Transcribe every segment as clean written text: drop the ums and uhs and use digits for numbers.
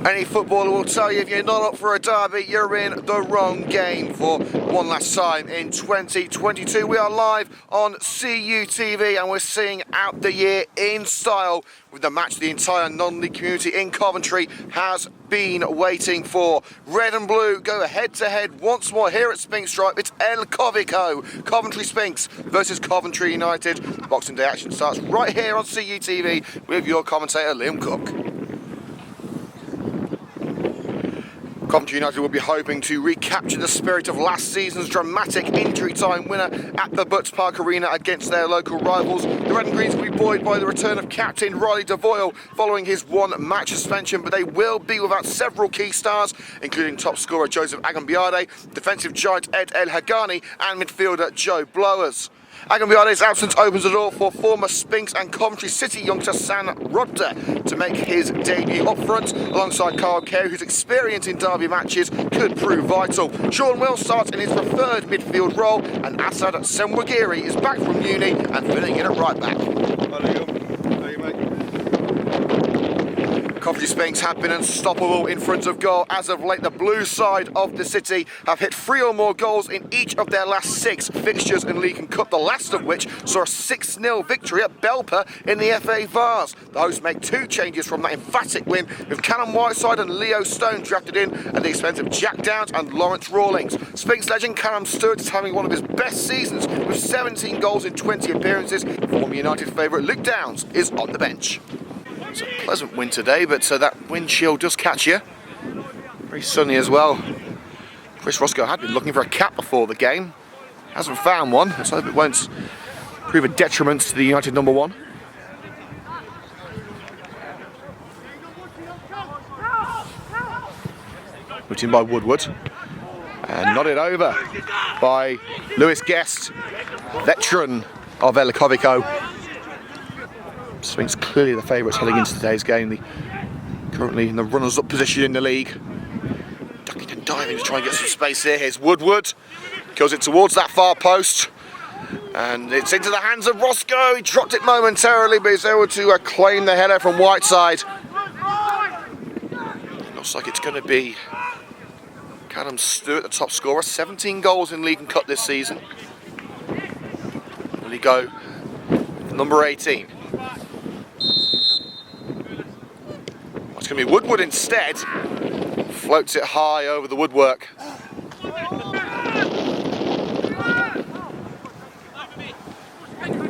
Any footballer will tell you if you're not up for a derby, you're in the wrong game. For one last time in 2022, we are live on CUTV and we're seeing out the year in style with the match the entire non-league community in Coventry has been waiting for. Red and blue go head-to-head once more here at Sphinx Drive. It's El Covico, Coventry Sphinx versus Coventry United. The Boxing Day action starts right here on CUTV with your commentator Liam Cook. Coventry United will be hoping to recapture the spirit of last season's dramatic injury time winner at the Butts Park Arena against their local rivals. The Red and Greens will be buoyed by the return of captain Riley Devoyle following his one-match suspension, but they will be without several key stars, including top scorer Joseph Agambiade, defensive giant Ed El Hagani and midfielder Joe Blowers. Agambiade's absence opens the door for former Sphinx and Coventry City youngster San Rodda to make his debut up front alongside Carl Carey, whose experience in derby matches could prove vital. Sean Will starts in his preferred midfield role and Asad Senwagiri is back from uni and filling in at right back. Coventry Sphinx have been unstoppable in front of goal. As of late, the blue side of the city have hit 3 or more goals in each of their last 6 fixtures in League and Cup, the last of which saw a 6-0 victory at Belper in the FA Vars. The hosts make 2 changes from that emphatic win, with Callum Whiteside and Leo Stone drafted in at the expense of Jack Downs and Lawrence Rawlings. Sphinx legend Callum Stewart is having one of his best seasons with 17 goals in 20 appearances. Former United favourite Luke Downs is on the bench. It's a pleasant win today, but that wind chill does catch you. Very sunny as well. Chris Roscoe had been looking for a cap before the game. Hasn't found one. Let's hope it won't prove a detriment to the United number 1. Put in by Woodward. And nodded over by Lewis Guest, veteran of El Covico. Sphinx clearly the favourites heading into today's game. Currently in the runners-up position in the league. Ducking and diving to try and get some space here. Here's Woodward. Kills it towards that far post. And it's into the hands of Roscoe. He dropped it momentarily, but he's able to claim the header from Whiteside. It looks like it's going to be Callum Stewart, the top scorer. 17 goals in League and Cup this season. Will he go number 18? It's going to be Woodward instead. Floats it high over the woodwork.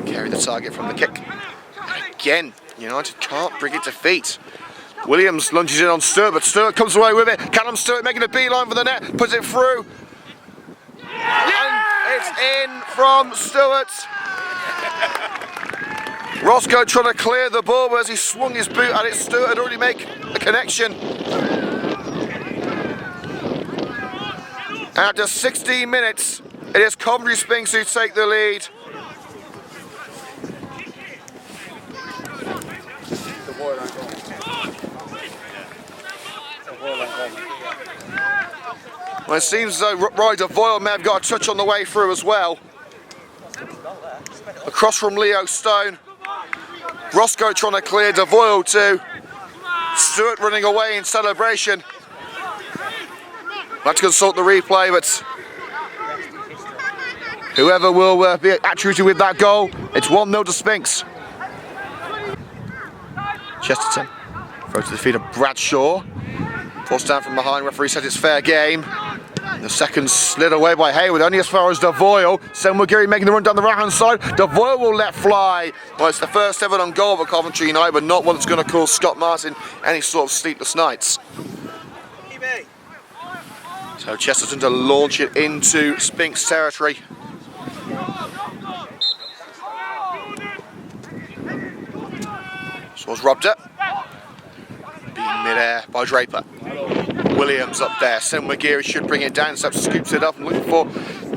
Carry the target from the kick. And again, United can't bring it to feet. Williams lunges in on Stewart, but Stewart comes away with it. Callum Stewart making a beeline for the net, puts it through. And it's in from Stewart. Roscoe trying to clear the ball, but as he swung his boot at it, Stewart had already made a connection. After 16 minutes, it is Coventry Sphinx who take the lead. Well, it seems as though Riley Devoyle may have got a touch on the way through as well. Across from Leo Stone. Roscoe trying to clear Devoyle too. Stewart running away in celebration. Have to consult the replay, but whoever will be attributed with that goal, it's 1-0 to Sphinx. Chesterton throws to the feet of Bradshaw. Forced down from behind, referee said it's fair game. The second slid away by Hayward, only as far as Devoyle. Senwagiri making the run down the right-hand side. Devoyle will let fly. Well, it's the first ever on goal for Coventry United, but not one that's going to cause Scott Martin any sort of sleepless nights. So Chesterton to launch it into Sphinx territory. This was robbed up. Being mid-air by Draper. Williams up there. Senwagiri should bring it down. So scoops it up and looking for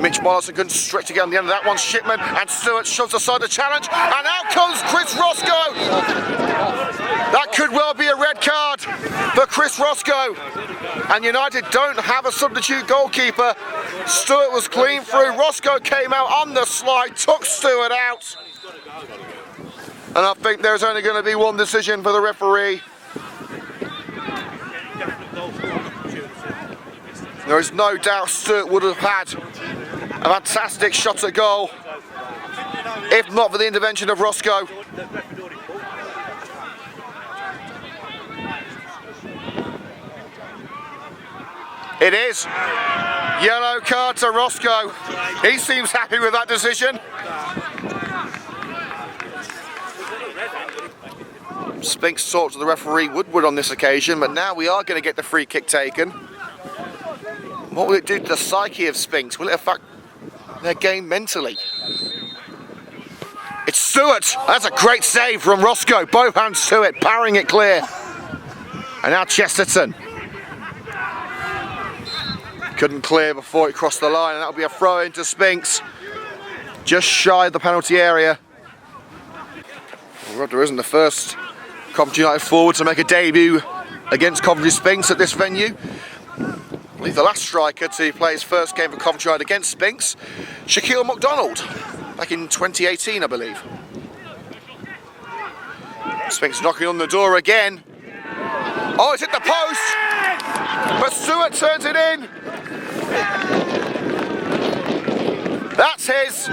Mitch Morrison. Couldn't stretch to get on the end of that one. Shipman and Stewart shoves aside the challenge. And out comes Chris Roscoe. That could well be a red card for Chris Roscoe. And United don't have a substitute goalkeeper. Stewart was clean through. Roscoe came out on the slide, took Stewart out. And I think there's only going to be one decision for the referee. There is no doubt Stewart would have had a fantastic shot at goal if not for the intervention of Roscoe. It is. Yellow card to Roscoe. He seems happy with that decision. Sphinx talked to the referee Woodward on this occasion, but now we are going to get the free kick taken. What will it do to the psyche of Sphinx? Will it affect their game mentally? It's Stewart. That's a great save from Roscoe. Both hands to it, powering it clear. And now Chesterton. Couldn't clear before it crossed the line, and that'll be a throw into Sphinx. Just shy of the penalty area. Rodder isn't the first Coventry United forward to make a debut against Coventry Sphinx at this venue. I believe the last striker to play his first game for Coventry United against Sphinx, Shaquille McDonald, back in 2018, I believe. Sphinx knocking on the door again. Oh, it's hit the post, but Stewart turns it in. That's his.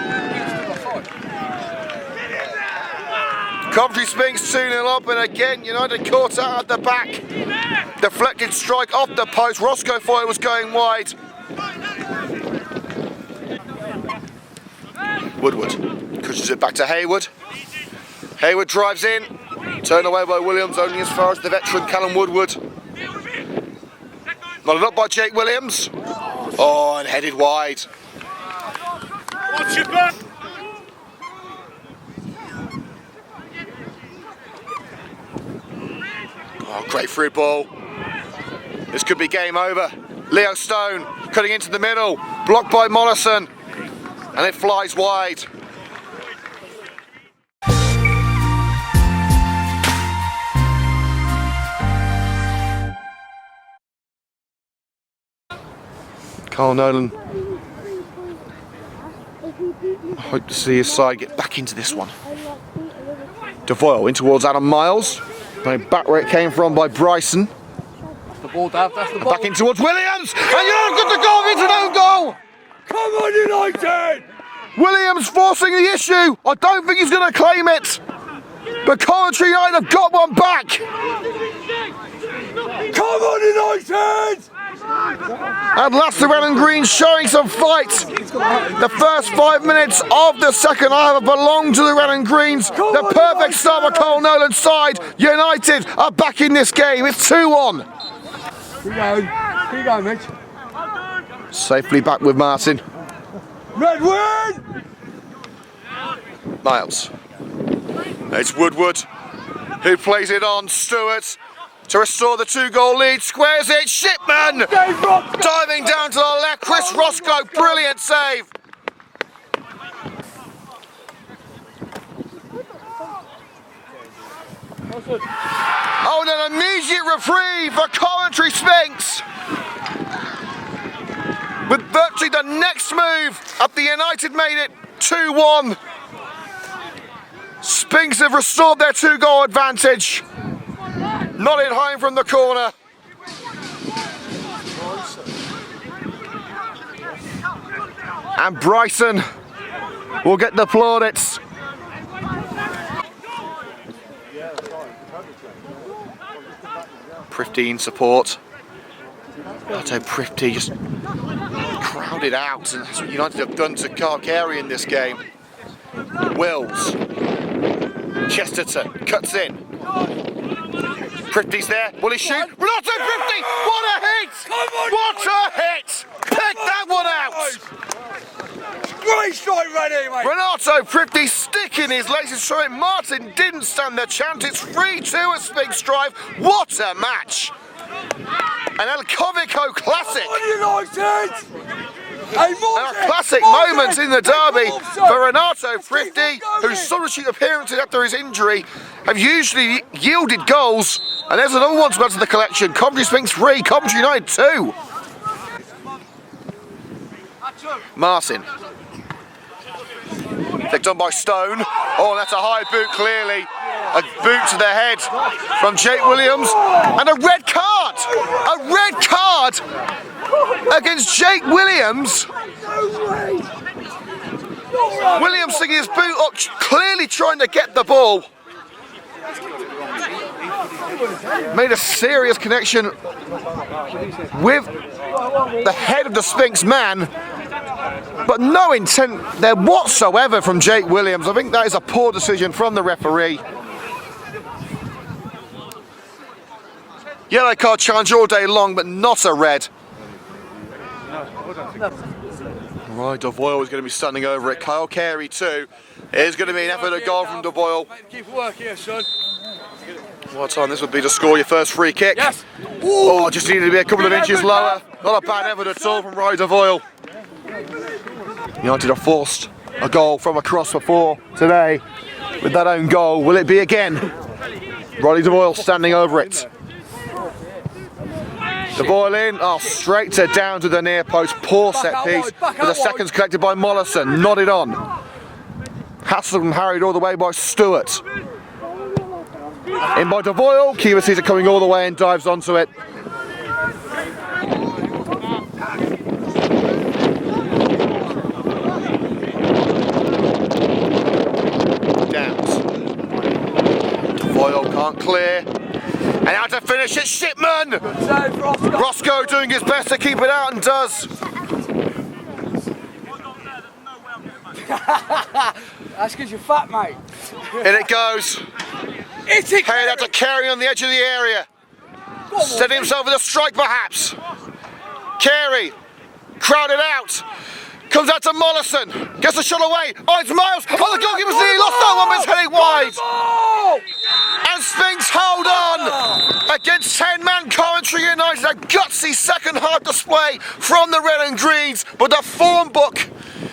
Coventry Sphinx 2-0 up, and again United caught out at the back. Deflected strike off the post. Roscoe thought it was going wide. Woodward pushes it back to Hayward. Hayward drives in. Turned away by Williams, only as far as the veteran Callum Woodward. Knotted up by Jake Williams. Oh, and headed wide. Watch your back. Oh, great through ball. This could be game over. Leo Stone cutting into the middle, blocked by Mollison, and it flies wide. Carl Nolan, I hope to see his side get back into this one. Devoyle in towards Adam Miles. Back where it came from by Bryson. That's the ball, Dav, that's the ball. Back in towards Williams, and United got the goal into an own goal! Come on, United! Williams forcing the issue. I don't think he's going to claim it, but Coventry United have got one back. Come on, United! At last the Red and Green showing some fight. The first 5 minutes of the second half have belonged to the Red and Greens. The perfect start of Cole Nolan's side. United are back in this game. It's 2-1. Keep going, Mitch. Safely back with Martin. Red win! Miles. It's Woodward who plays it on. Stewart to restore the 2-goal lead. Squares it. Shipman diving down to the left. Chris Roscoe, brilliant save. Oh, and an immediate reprieve for Coventry Sphinx. With virtually the next move after United made it 2-1. Sphinx have restored their 2-goal advantage. Nodded home from the corner. And Bryson will get the plaudits. Prifty in support. Otto Prifty just crowded out, and that's what United have done to Carcari in this game. Wills. Chesterton cuts in. Prifty's there. Will he shoot? Renato Prifty! What a hit! What a hit! Pick that one out! Great strike ready, mate! Renato Prifty sticking his laces through it. Martin didn't stand the chance. It's 3-2 at Sphinx Drive. What a match! An El Covico classic. And a classic moment in the derby for Renato Prifty, whose substitute appearances after his injury have usually yielded goals. And there's another one to add to the collection. Coventry Sphinx 3, Coventry United 2. Martin. Picked on by Stone. Oh, that's a high boot, clearly. A boot to the head from Jake Williams. And a red card! A red card against Jake Williams. Williams sticking his boot up, clearly trying to get the ball. Made a serious connection with the head of the Sphinx man, but no intent there whatsoever from Jake Williams. I think that is a poor decision from the referee. Yellow card challenge all day long, but not a red. Right, Devoyle is going to be standing over it. Kyle Carey too. It is going to be an effort at goal from Devoyle. Keep work here, son. What time this would be to score your first free kick? Yes. Oh, just needed to be a couple of inches lower. Not a bad effort at all from Roddy Devoyle. United have forced a goal from a cross before today with that own goal. Will it be again? Roddy Devoyle standing over it. Devoyle in, oh, straight to down to the near post. Poor set piece, with the seconds collected by Mollison, nodded on. Hasselton harried all the way by Stewart. In by Devoyle, Kiva sees it coming all the way and dives onto it. Downs. Devoyle can't clear. And out to finish it, Shipman! Roscoe doing his best to keep it out and does. That's because you're fat, mate. In it goes. Headed out to Carey on the edge of the area. Setting himself with a strike perhaps. Carey, crowded out. Comes out to Mollison. Gets the shot away. Oh, it's Miles. Oh, the goalkeeper's nearly lost that one, but it's heading wide. And Sphinx hold on against 10-man Coventry United. A gutsy second half display from the red and greens, but the form book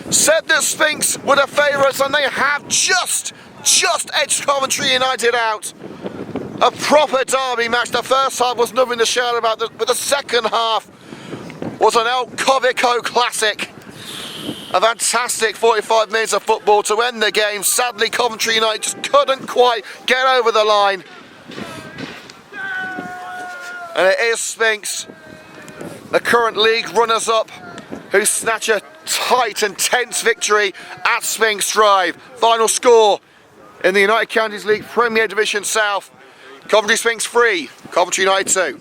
said that Sphinx were the favourites, and they have just edged Coventry United out. A proper derby match. The first half was nothing to shout about, but the second half was an old Covico classic. A fantastic 45 minutes of football to end the game. Sadly, Coventry United just couldn't quite get over the line. And it is Sphinx, the current league runners-up, who snatch a tight and tense victory at Sphinx Drive. Final score in the United Counties League Premier Division South. Coventry Sphinx 3, Coventry United 2.